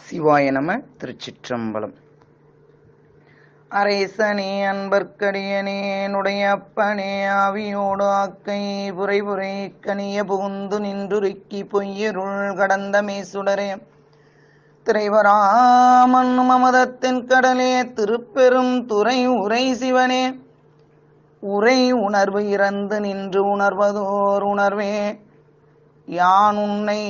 சிவாய நம. திருச்சிற்றம்பலம். அரேசனே அன்பர்க்கடியனேனுடைய அப்பனே ஆவியோடு ஆக்கை புரை புரை கனிய புகுந்து நின்றுருக்கி பொய்யருள் கடந்த மேசுடரே திரைவராமன்னும் அமதத்தின் கடலே திருப்பெரும் துறை உரை சிவனே உரை உணர்வு இறந்து நின்று உணர்வதோர் உணர்வே யான் உன்னை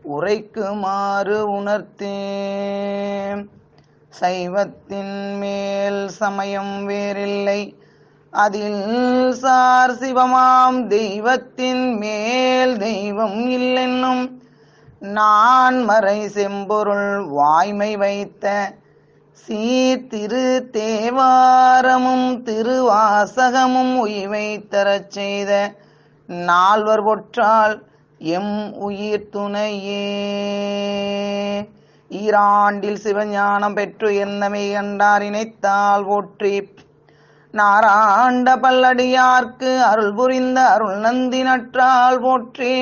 உரைக்குமாறு உணர்த்தேன். சைவத்தின் மேல் சமயம் வேறில்லை அதில் சார் சிவமாம் தெய்வத்தின் மேல் தெய்வம் இல்லென்னும் நான் மறை செம்பொருள் வாய்மை வைத்த சீர்திரு தேவாரமும் திருவாசகமும் உய்வை தரச் செய்த நால்வர் ஒற்றால் எம் உயிர் துணையே. ஈராண்டில் சிவஞானம் பெற்று என்னமை கண்டார் இணைத்தால் போற்றி நாராண்ட பல்லடியார்க்கு அருள் புரிந்த அருள் நந்தி நற்றால் போற்றி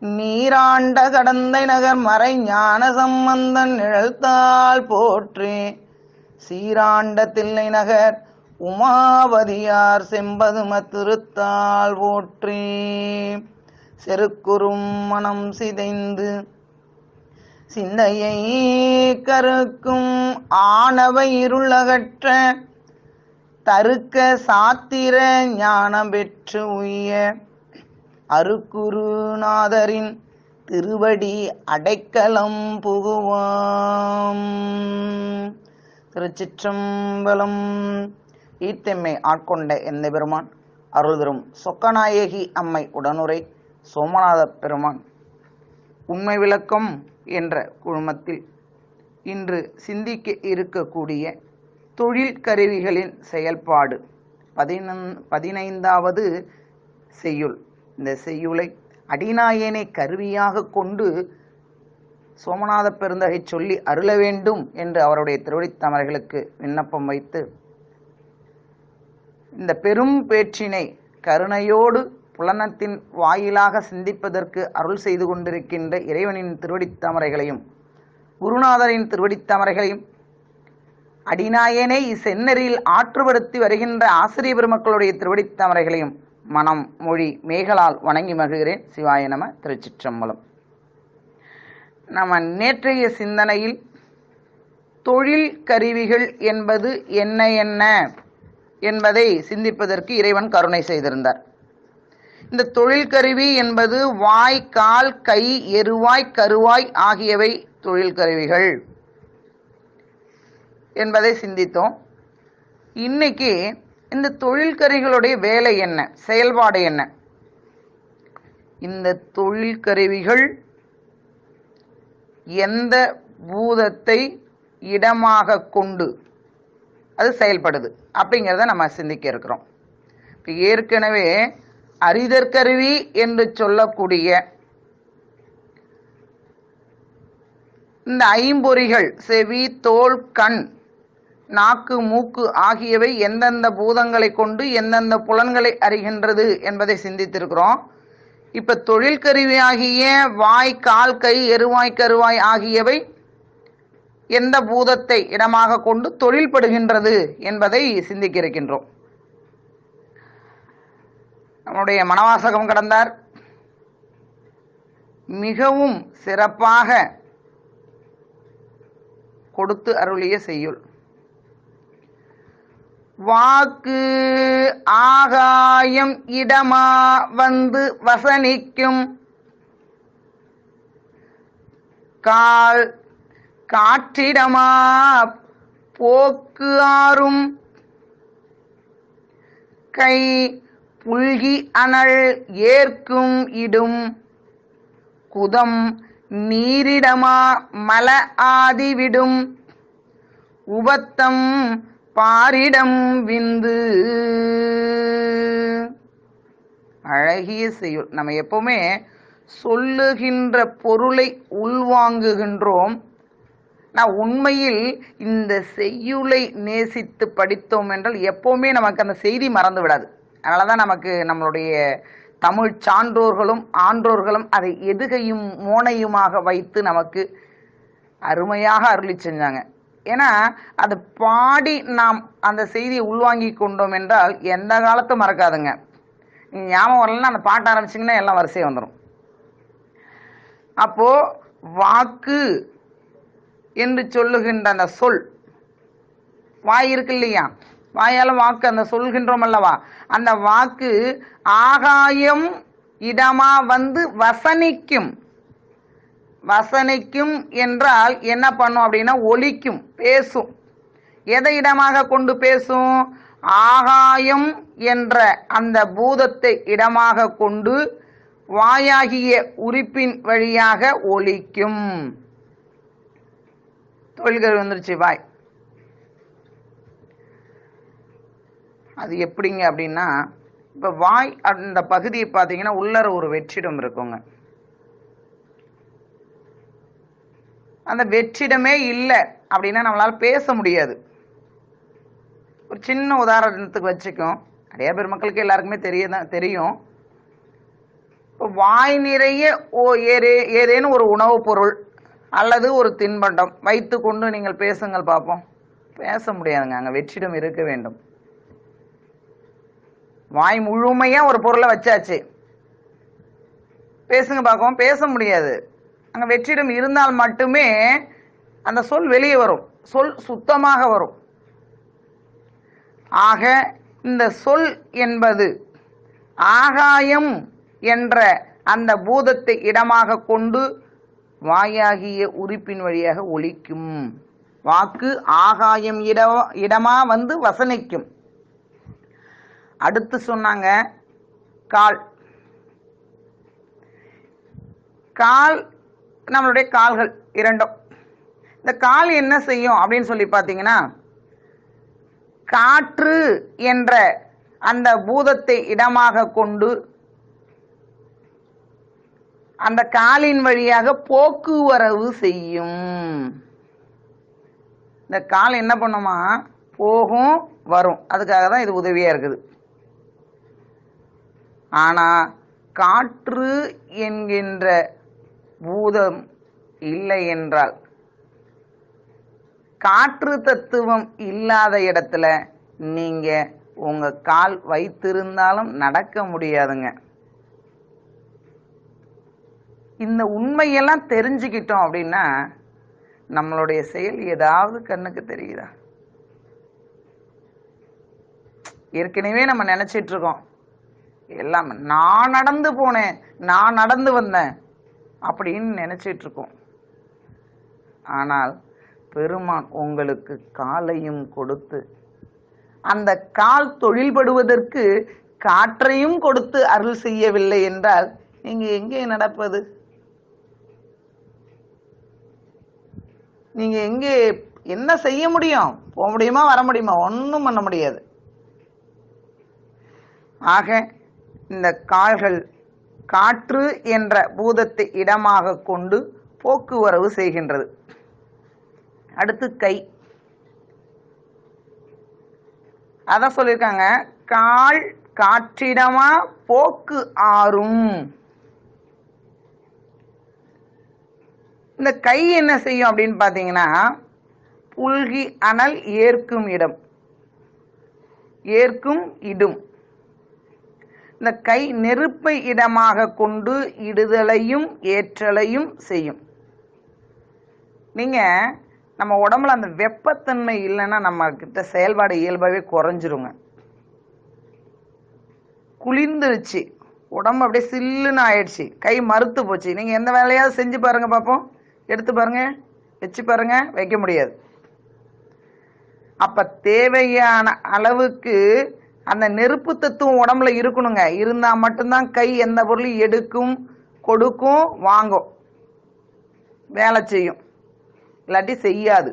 நீராண்ட கடந்தை நகர் மறை ஞான சம்பந்தன் நிழல்தாள் போற்றி சீராண்ட தில்லை நகர் உமாவதியார் செம்பதும திருத்தாள் போற்றி செருக்குறும் மனம் சிதைந்து சிந்தையை கருக்கும் ஆணவ இருளகற்ற தருக்க சாத்திர ஞானம் பெற்று உய்ய அருக்குருநாதரின் திருவடி அடைக்கலம் புகுவாம். திருச்சிற்றம்பலம். ஈத்தெம்மை ஆட்கொண்ட எந்த பெருமான் அருள் தரும் சொக்கநாயகி அம்மை உடனுரை சோமநாத பெருமான் உண்மை விளக்கம் என்ற குழுமத்தில் இன்று சிந்திக்க இருக்கக்கூடிய தொழில் கருவிகளின் செயல்பாடு 15வது செய்யுள். இந்த செய்யுளை அடிநாயனை கருவியாக கொண்டு சோமநாத பெருந்தகை சொல்லி அருள வேண்டும் என்று அவருடைய திருவடித்தமர்களுக்கு விண்ணப்பம் வைத்து இந்த பெரும் பேற்றினை கருணையோடு புலனத்தின் வாயிலாக சிந்திப்பதற்கு அருள் செய்து கொண்டிருக்கின்ற இறைவனின் திருவடித்தாமரைகளையும் குருநாதரின் திருவடித்தாமரைகளையும் அடிநாயனை செந்நெறியில் ஆற்றுப்படுத்தி வருகின்ற ஆசிரிய பெருமக்களுடைய திருவடித்தாமரைகளையும் மனம் மொழி மேகலால் வணங்கி மகிழ்கிறேன். சிவாய நம. திருச்சிற்றம்பலம். நம்ம நேற்றைய சிந்தனையில் தொழில் கருவிகள் என்பது என்ன என்ன என்பதை சிந்திப்பதற்கு இறைவன் கருணை செய்திருந்தார். இந்த தொழில் கருவி என்பது வாய், கால், கை, எருவாய், கருவாய் ஆகியவை தொழில் கருவிகள் என்பதை சிந்தித்தோம். இன்னைக்கு இந்த தொழில் கருவிகளுடைய வேலை என்ன, செயல்பாடு என்ன? இந்த தொழில் கருவிகள் எந்த பூதத்தை இடமாக கொண்டு அது செயல்படுது அப்படிங்கிறத நம்ம சிந்திக்க இருக்கிறோம். ஏற்கனவே அறிதற்கருவி என்று சொல்லக்கூடிய இந்த ஐம்பொறிகள் செவி, தோல், கண், நாக்கு, மூக்கு ஆகியவை எந்தெந்த பூதங்களை கொண்டு எந்தெந்த புலன்களை அறிகின்றது என்பதை சிந்தித்திருக்கிறோம். இப்ப தொழில் கருவி ஆகிய வாய், கால், கை, எருவாய், கருவாய் ஆகியவை எந்த பூதத்தை இடமாக கொண்டு தொழில்படுகின்றது என்பதை சிந்திக்க இருக்கின்றோம். நம்முடைய மனவாசகம் கடந்தார் மிகவும் சிறப்பாக கொடுத்து அருளிய செய்யுள். வாக்கு ஆகாயம் இடமா வந்து வசனிக்கும், கால் காற்றிடமா போக்கு ஆறும், கை புல்கி அனல் ஏற்கும் இடும், குதம் நீரிடமா மல ஆதிவிடும், உபத்தம் பாரிடம் விந்து. அழகிய செய்யுள். நம்ம எப்பவுமே சொல்லுகின்ற பொருளை உள்வாங்குகின்றோம். நான் உண்மையில் இந்த செய்யுளை நேசித்து படித்தோம் என்றால் எப்பவுமே நமக்கு அந்த செய்தி மறந்து விடாது. அதனாலதான் நமக்கு நம்மளுடைய தமிழ் சான்றோர்களும் ஆன்றோர்களும் அதை எதுகையும் மோனையுமாக வைத்து நமக்கு அருமையாக அருளி செஞ்சாங்க. ஏன்னா அது பாடி நாம் அந்த செய்தியை உள்வாங்கி கொண்டோம் என்றால் எந்த காலத்தும் மறக்காதுங்க. ஞாபகம் வரலன்னா அந்த பாட்ட ஆரம்பிச்சிங்கன்னா எல்லாம் வரிசையாக வந்துடும். அப்போ வாக்கு என்று சொல்லுகின்ற அந்த சொல், வாய் இருக்கு இல்லையா, வாயால வாக்கு அந்த சொல்கின்றோம் அல்லவா, அந்த வாக்கு ஆகாயம் இடமா வந்து வசனிக்கும். வசனிக்கும் என்றால் என்ன பண்ணும் அப்படின்னா ஒலிக்கும், பேசும். எதை இடமாக கொண்டு பேசும்? ஆகாயம் என்ற அந்த பூதத்தை இடமாக கொண்டு வாயாகிய உறுப்பின் வழியாக ஒலிக்கும். தொழில்கள் வந்துருச்சு வாய். அது எப்படிங்க அப்படின்னா, இப்ப வாய் அந்த பகுதியை பார்த்தீங்கன்னா உள்ளர ஒரு வெற்றிடம் இருக்குங்க. அந்த வெற்றிடமே இல்லை அப்படின்னா நம்மளால பேச முடியாது. ஒரு சின்ன உதாரணத்துக்கு வச்சுக்கோம், நிறைய பேர் மக்களுக்கு எல்லாருக்குமே தெரியும். இப்போ வாய் நிறைய ஏதேனும் ஒரு உணவுப் பொருள் அல்லது ஒரு தின்பண்டம் வைத்து கொண்டு நீங்கள் பேசுங்கள் பார்ப்போம். பேச முடியாதுங்க, அங்கே வெற்றிடம் இருக்க வேண்டும். வாய் முழுமையா ஒரு பொருளை வச்சாச்சு, பேசுங்க பார்ப்போம், பேச முடியாது. அங்கே வெற்றிடம் இருந்தால் மட்டுமே அந்த சொல் வெளியே வரும், சொல் சுத்தமாக வரும். ஆக இந்த சொல் என்பது ஆகாயம் என்ற அந்த பூதத்தை இடமாக கொண்டு வாயாகிய உறுப்பின் வழியாக ஒலிக்கும். வாக்கு ஆகாயம் இடமா வந்து வசனிக்கும். அடுத்து சொன்னாங்க கால். கால் நம்மளுடைய கால்கள் இரண்டும். இந்த கால் என்ன செய்யும் அப்படின்னு சொல்லி பார்த்தீங்கன்னா, காற்று என்ற அந்த பூதத்தை இடமாக கொண்டு அந்த காலின் வழியாக போக்குவரவு செய்யும். இந்த கால் என்ன பண்ணுமா? போகும் வரும். அதுக்காக தான் இது உதவியா இருக்குது. ஆனா காற்று என்கின்ற பூதம் இல்லை என்றால், காற்று தத்துவம் இல்லாத இடத்துல நீங்க உங்க கால் வைத்திருந்தாலும் நடக்க முடியாதுங்க. இந்த உண்மையெல்லாம் தெரிஞ்சுக்கிட்டோம் அப்படின்னா நம்மளுடைய செயல் ஏதாவது கண்ணுக்கு தெரியுதா? ஏற்கனவே நம்ம நினைச்சிட்டு இருக்கோம் எல்லாம் நான் நடந்து போனேன், நான் நடந்து வந்தேன் அப்படின்னு நினைச்சிட்டு இருக்கோம். ஆனால் பெருமான் உங்களுக்கு காலையும் கொடுத்து அந்த கால் தொழில்படுவதற்கு காற்றையும் கொடுத்து அருள் செய்யவில்லை என்றால் நீங்க எங்கே நடப்பது? நீங்க எங்கே என்ன செய்ய முடியும்? போக முடியுமா? வர முடியுமா? ஒன்றும் பண்ண முடியாது. ஆக இந்த கால்கள் காற்று என்ற பூதத்தை இடமாக கொண்டு போக்குவரவு செய்கின்றது. அடுத்து கை. அதான் சொல்லியிருக்காங்க, கால் காற்றிடமா போக்கு ஆறும். இந்த கை என்ன செய்யும் அப்படின்னு பாத்தீங்கன்னா, புல்கி அனல் ஏற்கும் இடம், ஏற்கும் இடும். இந்த கை நெருப்பை இடமாக கொண்டு இடுதலையும் ஏற்றலையும் செய்யும். நீங்க நம்ம உடம்புல அந்த வெப்பத்தன்மை இல்லைன்னா நம்ம கிட்ட செயல்பாடு இயல்பாகவே குறைஞ்சிருங்க. குளிர்ந்துருச்சு, உடம்பு அப்படியே சில்லுன்னு ஆயிடுச்சு, கை மறுத்து போச்சு. நீங்க எந்த வேலையாவது செஞ்சு பாருங்க பார்ப்போம், எடுத்து பாருங்க, வச்சு பாருங்க, வைக்க முடியாது. அப்ப தேவையான அளவுக்கு அந்த நெருப்பு தத்துவம் உடம்புல இருக்கணுங்க. இருந்தா மட்டும்தான் கை எந்த பொருளையும் எடுக்கும், கொடுக்கும், வாங்கும், வேலை செய்யும். இல்லாட்டி செய்யாது.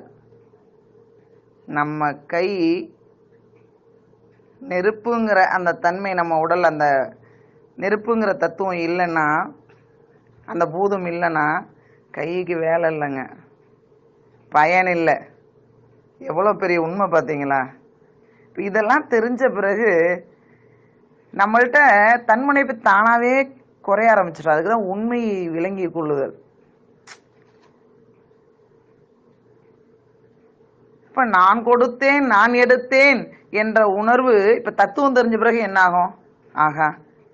நம்ம கை நெருப்புங்கிற அந்த தன்மை நம்ம உடல், அந்த நெருப்புங்கிற தத்துவம் இல்லைன்னா, அந்த பூதம் இல்லைன்னா கைக்கு வேலை இல்லைங்க, பயன் இல்லை. எவ்வளோ பெரிய உண்மை பார்த்தீங்களா? இதெல்லாம் தெரிஞ்ச பிறகு நம்மள்கிட்ட தன்முனைப்பு தானாவே குறைய ஆரம்பிச்சிடும். அதுக்குதான் உண்மை விளங்கி கொள்ளுதல். இப்ப நான் கொடுத்தேன், நான் எடுத்தேன் என்ற உணர்வு இப்ப தத்துவம் தெரிஞ்ச பிறகு என்ன ஆகும்? ஆகா,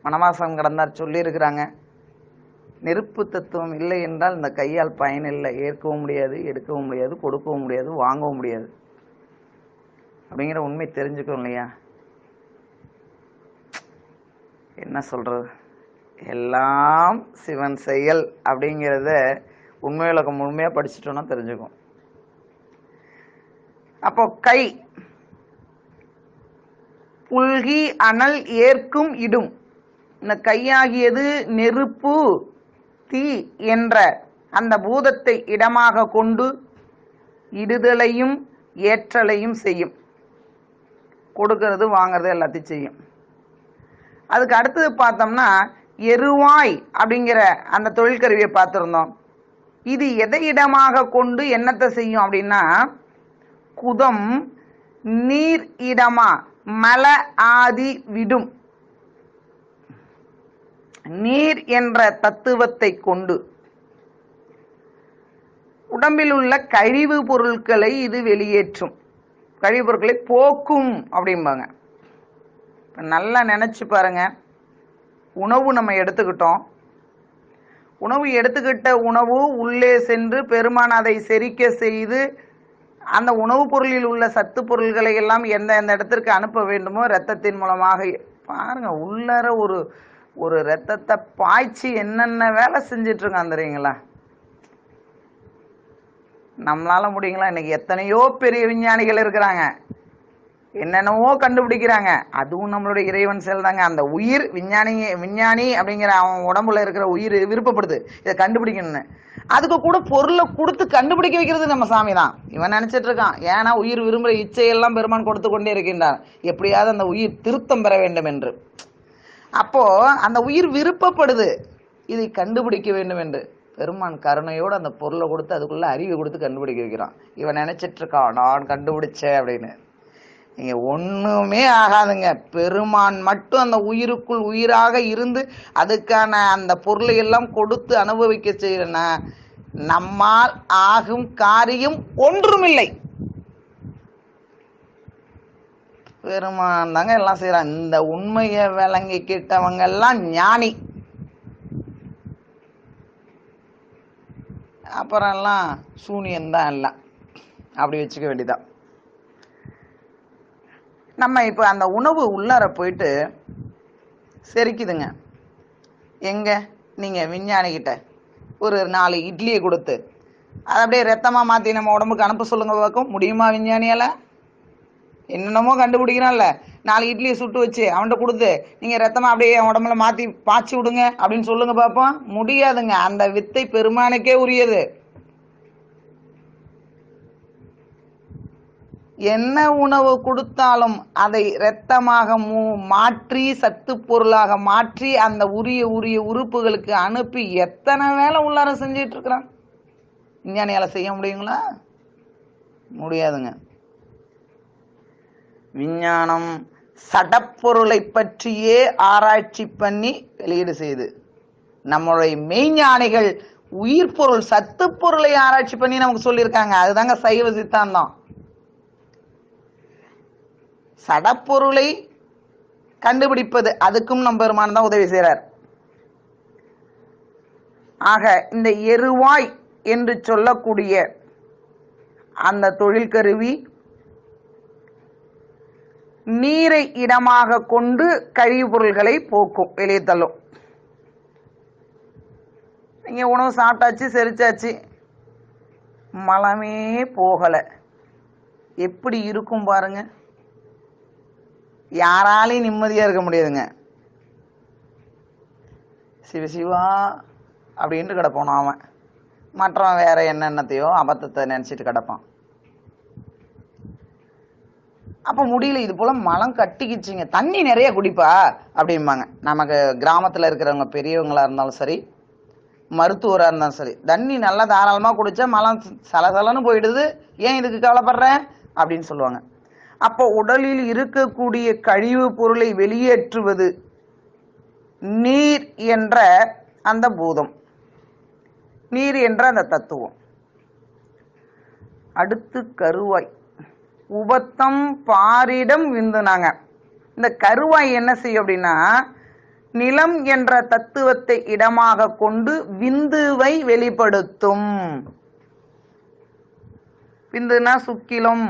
வனவாசம் கடந்தார் சொல்லி இருக்கிறாங்க. நெருப்பு தத்துவம் இல்லை என்றால் இந்த கையால் பயன் இல்லை, ஏற்கவும் முடியாது, எடுக்கவும் முடியாது, கொடுக்கவும் முடியாது, வாங்கவும் முடியாது அப்படிங்கிற உண்மை தெரிஞ்சுக்கணும் இல்லையா? என்ன சொல்றது, எல்லாம் சிவன் செயல் அப்படிங்கிறத உண்மை விளக்கம் முழுமையா படிச்சுட்டோம்னா தெரிஞ்சுக்கும். அப்போ கை புல்கி அனல் ஏற்கும் இடும். இந்த கையாகியது நெருப்பு, தீ என்ற அந்த பூதத்தை இடமாக கொண்டு இடுதலையும் ஏற்றலையும் செய்யும். கொடுக்கிறது வாங்கிறது எல்லாத்தையும் செய்யும். அதுக்கு அடுத்தது பார்த்தோம்னா எருவாய் அப்படிங்கிற அந்த தொழிற்கருவியை பார்த்துருந்தோம். இது எதை இடமாக கொண்டு என்னத்தை செய்யும் அப்படின்னா, குதம் நீர் இடமா மல ஆதி விடும். நீர் என்ற தத்துவத்தை கொண்டு உடம்பில் உள்ள கழிவு பொருட்களை இது வெளியேற்றும், கழிவு பொருட்களை போக்கும் அப்படிம்பாங்க. நல்லா நினைச்சு பாருங்க, உணவு நம்ம எடுத்துக்கிட்டோம். உணவு உள்ளே சென்று பெருமான் அதை செரிக்க செய்து அந்த உணவுப் பொருளில் உள்ள சத்து பொருள்களை எல்லாம் எந்த இடத்திற்கு அனுப்ப வேண்டுமோ இரத்தத்தின் மூலமாக. பாருங்க, உள்ளர ஒரு இரத்தத்தை பாய்ச்சி என்னென்ன வேலை செஞ்சிட்டு இருக்கான் தெரியுங்களா? நம்மளால முடியுங்களா? இன்னைக்கு எத்தனையோ பெரிய விஞ்ஞானிகள் இருக்கிறாங்க, என்னென்னவோ கண்டுபிடிக்கிறாங்க. அதுவும் நம்மளுடைய இறைவன் செயல் தாங்க. அந்த உயிர் விஞ்ஞானி அப்படிங்கிற அவன் உடம்புல இருக்கிற உயிர் விருப்பப்படுது இதை கண்டுபிடிக்கணும்னு. அதுக்கு கூட பொருளை கொடுத்து கண்டுபிடிக்க வைக்கிறது நம்ம சாமி தான். இவன் நினைச்சிட்டு இருக்கான், ஏன்னா உயிர் விரும்புகிற இச்சையெல்லாம் பெருமான் கொடுத்து கொண்டே இருக்கின்றார், எப்படியாவது அந்த உயிர் திருத்தம் பெற வேண்டும் என்று. அப்போ அந்த உயிர் விருப்பப்படுது இதை கண்டுபிடிக்க வேண்டும் என்று. பெருமான் கருணையோடு அந்த பொருளை கொடுத்து அதுக்குள்ள அறிவை கொடுத்து கண்டுபிடிக்க வைக்கிறான். இவன் நினைச்சிட்டு இருக்கான் நான் கண்டுபிடிச்சேன் அப்படின்னு. நீங்க ஒண்ணுமே ஆகாதுங்க. பெருமான் மட்டும் அந்த உயிருக்குள் உயிராக இருந்து அதுக்கான அந்த பொருளை எல்லாம் கொடுத்து அனுபவிக்க செய்யறன, நம்மால் ஆகும் காரியம் ஒன்றுமில்லை. பெருமான் தாங்க எல்லாம் செய்யறான். இந்த உண்மையை விளங்கிக்கிட்டவங்க எல்லாம் ஞானி. அப்புறம் எல்லாம் சூனியம்தான் எல்லாம், அப்படி வச்சுக்க வேண்டியதான். நம்ம இப்போ அந்த உணவு உள்ளார போயிட்டு செரிக்குதுங்க. எங்க நீங்க விஞ்ஞானிகிட்ட ஒரு 4 இட்லியை கொடுத்து அதை அப்படியே ரத்தமா மாத்தி நம்ம உடம்புக்கு அனுப்ப சொல்லுங்க பார்க்கும், முடியுமா விஞ்ஞானியால? என்னென்னமோ கண்டுபிடிக்கிறான்ல, 4 இட்லியை சுட்டு வச்சு அவன்கிட்ட கொடுத்து நீங்க ரத்தமா அப்படியே உடம்புல மாத்தி பாய்ச்சி விடுங்க அப்படின்னு சொல்லுங்க பார்ப்போம். முடியாதுங்க. அந்த வித்தை பெருமானுக்கே உரியது. என்ன உணவு கொடுத்தாலும் அதை இரத்தமாக மாற்றி சத்து பொருளாக மாற்றி அந்த உரிய உறுப்புகளுக்கு அனுப்பி எத்தனை வேலை உள்ளார செஞ்சிட்டு இருக்கிறான். விஞ்ஞானியால செய்ய முடியுங்களா? முடியாதுங்க. விஞ்ஞானம் சடப்பொருளை பற்றியே ஆராய்ச்சி பண்ணி வெளியீடு செய்து, நம்மளுடைய மெய்ஞானிகள் உயிர் பொருள் சத்து பொருளை ஆராய்ச்சி பண்ணி நமக்கு சொல்லியிருக்காங்க. அதுதாங்க சைவ சித்தாந்தம். சடப்பொருளை கண்டுபிடிப்பது அதுக்கும் நம் பெருமான் தான் உதவி செய்கிறார். ஆக இந்த எருவாய் என்று சொல்லக்கூடிய அந்த தொழிற்கருவி நீரை இடமாக கொண்டு கழிவுப் பொருள்களை போக்கும், வெளியே தள்ளும். நீங்க உணவு சாப்பிட்டாச்சு, செரிச்சாச்சு, மலமே போகல, எப்படி இருக்கும் பாருங்க. யாராலையும் நிம்மதியா இருக்க முடியாதுங்க. சிவசிவா அப்படின்ட்டு கிடப்பான் அவன். மற்றவன் வேற என்னென்னத்தையோ அபத்தத்தை நினைச்சிட்டு கிடப்பான். அப்ப முடியல, இது போல மலம் கட்டிக்கிச்சுங்க, தண்ணி நிறைய குடிப்பா அப்படிம்பாங்க. நமக்கு கிராமத்துல இருக்கிறவங்க பெரியவங்களா இருந்தாலும் சரி, மருத்துவராக இருந்தாலும் சரி, தண்ணி நல்லா தாராளமா குடிச்சா மலம் சலசலன்னு போயிடுது, ஏன் இதுக்கு கவலைப்படுறேன் அப்படின்னு சொல்லுவாங்க. அப்போ உடலில் இருக்கக்கூடிய கழிவு பொருளை வெளியேற்றுவது நீர் என்ற அந்த பூதம், நீர் என்ற அந்த தத்துவம். அடுத்து கருவாய். உபத்தம் பாரிடம் விந்துனாங்க. இந்த கருவாய் என்ன செய்யும் அப்படின்னா, நிலம் என்ற தத்துவத்தை இடமாக கொண்டு விந்துவை வெளிப்படுத்தும். விந்துனா சுக்கிலம்,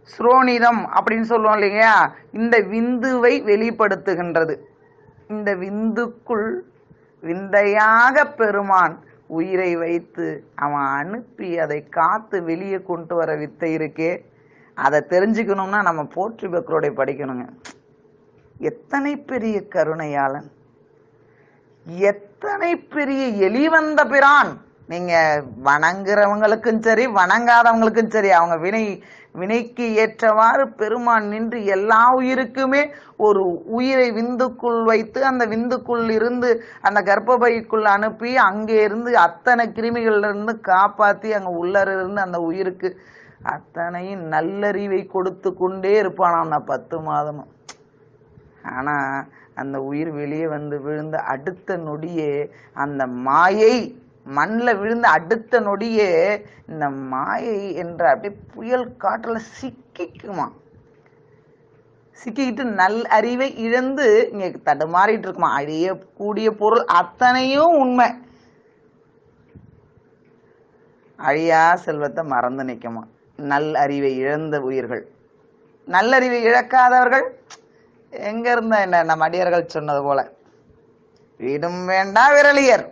ஸ்ரோனிதம் அப்படின்னு சொல்லுவோம் இல்லையா, இந்த விந்துவை வெளிப்படுத்துகின்றது. இந்த விந்துக்குள் விந்தையாக பெருமான் உயிரை வைத்து அவன் அனுப்பி அதை காத்து வெளியே கொண்டு வர வித்தை இருக்கே, அதை தெரிஞ்சுக்கணும்னா நம்ம போற்றி பக்ரோடை படிக்கணுங்க. எத்தனை பெரிய கருணையாளன், எத்தனை பெரிய எளிவந்த பிரான். நீங்க வணங்குறவங்களுக்கும் சரி வணங்காதவங்களுக்கும் சரி, அவங்க வினைக்கு ஏற்றவாறு பெருமான் நின்று எல்லா உயிருக்குமே ஒரு உயிரை விந்துக்குள் வைத்து அந்த விந்துக்குள் இருந்து அந்த கர்ப்பப்பைக்குள் அனுப்பி அங்கே இருந்து அத்தனை கிருமிகள்ல இருந்து காப்பாத்தி அங்க உள்ளர இருந்து அந்த உயிருக்கு அத்தனையும் நல்லறிவை கொடுத்து கொண்டே இருப்பான் அந்த 10 மாதமும். ஆனா அந்த உயிர் வெளியே வந்து விழுந்த அடுத்த நொடியே அந்த மாயை மண்ணில் விழுந்த அடுத்த நொடியே இந்த மாயை என்ற அப்படியே புயல் காற்றுல சிக்கிக்குமா, சிக்கிக்கிட்டு நல் அறிவை இழந்து இங்க தடுமாறிட்டு இருக்குமா. அழியக்கூடிய பொருள் அத்தனையும் உண்மை, அழியா செல்வத்தை மறந்து நிற்குமா நல் அறிவை இழந்த உயிர்கள். நல்லறிவை இழக்காதவர்கள் எங்க இருந்தா என்ன, நம்ம அடியார்கள் சொன்னது போல வீடும் வேண்டா விரலியர்.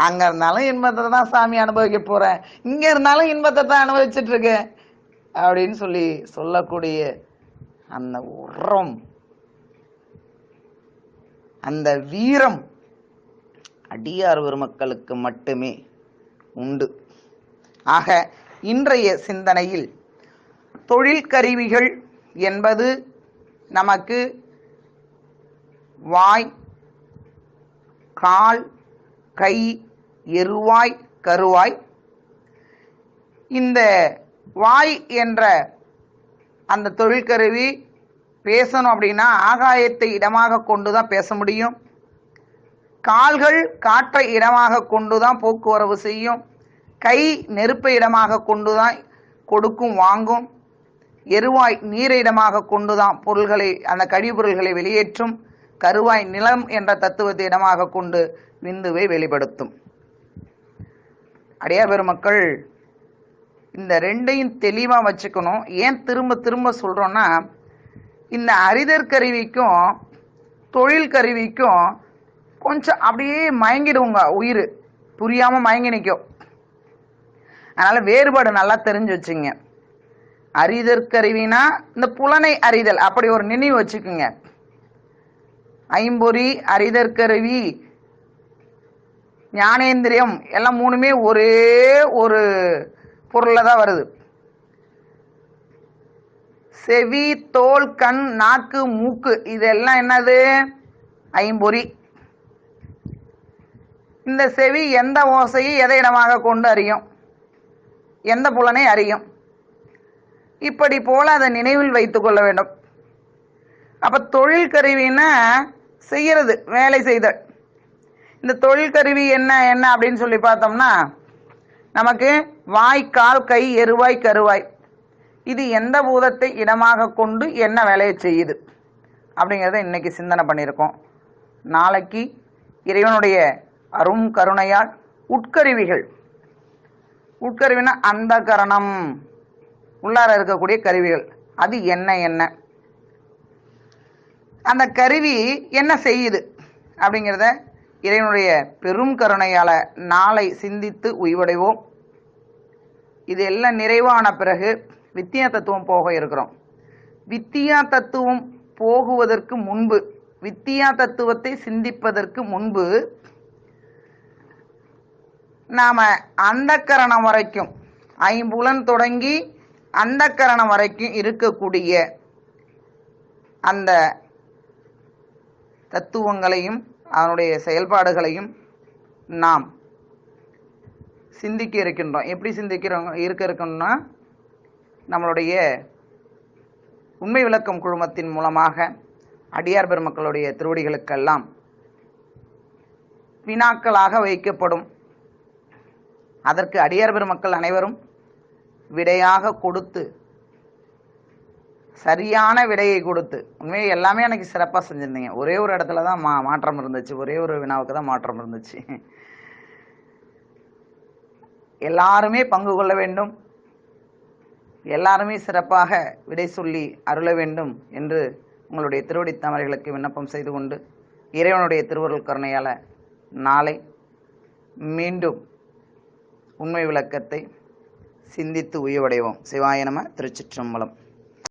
அங்க இருந்தாலும் இன்பத்தை தான் சாமி அனுபவிக்க போறேன், இங்க இருந்தாலும் இன்பத்தை தான் அனுபவிச்சுட்டு இருக்கேன் அப்படின்னு சொல்லக்கூடிய அந்த உரம், அந்த வீரம் அடியார் பெருமக்களுக்கு மட்டுமே உண்டு. ஆக இன்றைய சிந்தனையில் தொழில் கருவிகள் என்பது நமக்கு வாய், கால், கை, எருவாய், கருவாய். இந்த வாய் என்ற அந்த தொழிற்கருவி பேசணும் அப்படின்னா ஆகாயத்தை இடமாக கொண்டுதான் பேச முடியும். கால்கள் காற்றை இடமாக கொண்டுதான் போக்குவரவு செய்யும். கை நெருப்பை இடமாக கொண்டுதான் கொடுக்கும் வாங்கும். எருவாய் நீரை இடமாக கொண்டுதான் பொருள்களை அந்த கழிவுப்பொருள்களை வெளியேற்றும். கருவாய் நிலம் என்ற தத்துவத்தை இடமாக கொண்டு விந்துவை வெளிப்படுத்தும். அடியார் பெருமக்கள் இந்த ரெண்டையும் தெளிவா வச்சுக்கணும். ஏன் திரும்ப திரும்ப சொல்றோம்னா, இந்த அறிதற் கருவிக்கும் தொழில் கருவிக்கும் கொஞ்சம் அப்படியே மயங்கிடுவோங்க, உயிர் புரியாம மயங்கி நிற்கும். அதனால வேறுபாடு நல்லா தெரிஞ்சு வச்சுங்க. அறிதற்கருவினா இந்த புலனை அறிதல், அப்படி ஒரு நினைவு வச்சுக்குங்க. ஐம்பொறி, அறிதற்கருவி, ஞானேந்திரியம் எல்லாம் மூணுமே ஒரே ஒரு பொருள்ல தான் வருது. செவி, தோல், கண், நாக்கு, மூக்கு இதெல்லாம் என்னது? ஐம்பொறி. இந்த செவி எந்த ஓசையை எதை இடமாக கொண்டு அறியும், எந்த புலனை அறியும். இப்படி போல அதை நினைவில் வைத்துக் கொள்ள வேண்டும். அப்ப தொழில் கருவின்னா செய்யறது, வேலை செய்தல். இந்த தொழில் கருவி என்ன என்ன அப்படின்னு சொல்லி பார்த்தோம்னா, நமக்கு வாய், கால், கை, எருவாய், கருவாய் இது எந்த பூதத்தை இடமாக கொண்டு என்ன வேலையை செய்யுது அப்படிங்கிறத இன்னைக்கு சிந்தனை பண்ணியிருக்கோம். நாளைக்கு இறைவனுடைய அரும் கருணையால் உட்கருவிகள், உட்கருவினா அந்த கரணம் உள்ளார இருக்கக்கூடிய கருவிகள், அது என்ன என்ன, அந்த கருவி என்ன செய்யுது அப்படிங்கிறத இறைவனுடைய பெரும் கருணையால நாளை சிந்தித்து உய்வடைவோம். இது எல்லாம் நிறைவான பிறகு வித்தியா தத்துவம் போக இருக்கிறோம். வித்தியா தத்துவம் போகுவதற்கு முன்பு, வித்தியா தத்துவத்தை சிந்திப்பதற்கு முன்பு நாம அந்த கரணம் வரைக்கும், ஐம்புலன் தொடங்கி அந்த கரணம் வரைக்கும் இருக்கக்கூடிய அந்த தத்துவங்களையும் அதனுடைய செயல்பாடுகளையும் நாம் சிந்திக்க இருக்கின்றோம். எப்படி இருக்கணும்னா, நம்மளுடைய உண்மை விளக்கம் குழுமத்தின் மூலமாக அடியார் பெருமக்களுடைய திருவடிகளுக்கெல்லாம் வினாக்களாக வைக்கப்படும். அதற்கு அடியார் பெருமக்கள் அனைவரும் விடையாக கொடுத்து சரியான விடையை கொடுத்து, உண்மையை எல்லாமே எனக்கு சிறப்பாக செஞ்சுருந்தீங்க. ஒரே ஒரு இடத்துல தான் மாற்றம் இருந்துச்சு, ஒரே ஒரு வினாவுக்கு தான் மாற்றம் இருந்துச்சு. எல்லாருமே பங்கு கொள்ள வேண்டும், எல்லாருமே சிறப்பாக விடை சொல்லி அருள வேண்டும் என்று உங்களுடைய திருவடி தாமரைகளுக்கு விண்ணப்பம் செய்து கொண்டு, இறைவனுடைய திருவருள் கருணையால் நாளை மீண்டும் உண்மை விளக்கத்தை சிந்தித்து உயவடைவோம். சிவாய நம. திருச்சிற்றம்பலம்.